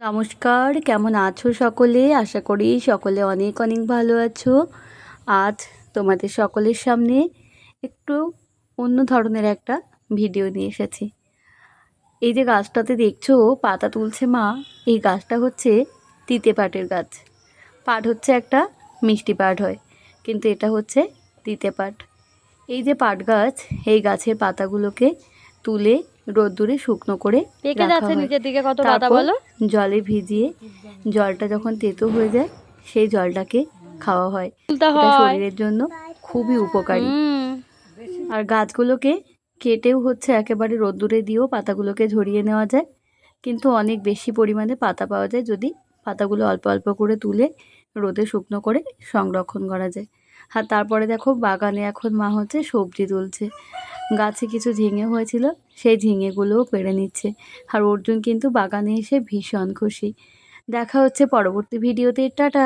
নমস্কার, কেমন আছো সকলে? আশা করি সকলে অনেক অনেক ভালো আছো। আজ তোমাদের সকলের সামনে একটু অন্য ধরনের একটা ভিডিও নিয়ে এসেছি। এই যে গাছটাতে দেখছো পাতা তুলছে মা, এই গাছটা হচ্ছে তিতে পাটের গাছ। পাট হচ্ছে একটা মিষ্টি পাট হয়, কিন্তু এটা হচ্ছে তিতে পাট। এই যে পাট গাছ, এই গাছের পাতাগুলোকে তুলে রোদ্দুরে শুকনো করে পেকে রাখা যাচ্ছে হয়। নিচের দিকে কত পাতা তারপর বলো। জলে ভিজিয়ে জলটা যখন তেতো হয়ে যায় সেই জলটাকে খাওয়া হয়। তুলতে এটা হয়। শরীরের জন্য খুবই উপকারী। আর গাছগুলোকে কেটেও হচ্ছে একেবারে রোদ্দুরে দিয়েও পাতাগুলোকে ঝরিয়ে নেওয়া যায়, কিন্তু অনেক বেশি পরিমাণে পাতা পাওয়া যায় যদি পাতাগুলো অল্প অল্প করে তুলে রোদে শুকনো করে সংরক্ষণ করা যায়। আর তারপরে দেখো বাগানে এখন মা হচ্ছে সবজি তুলছে। গাছে কিছু ঝিঙে হয়েছিল, সেই ঝিঙেগুলোও পেড়ে নিচ্ছে। আর অর্জুন কিন্তু বাগানে এসে ভীষণ খুশি। দেখা হচ্ছে পরবর্তী ভিডিওতে। টাটা।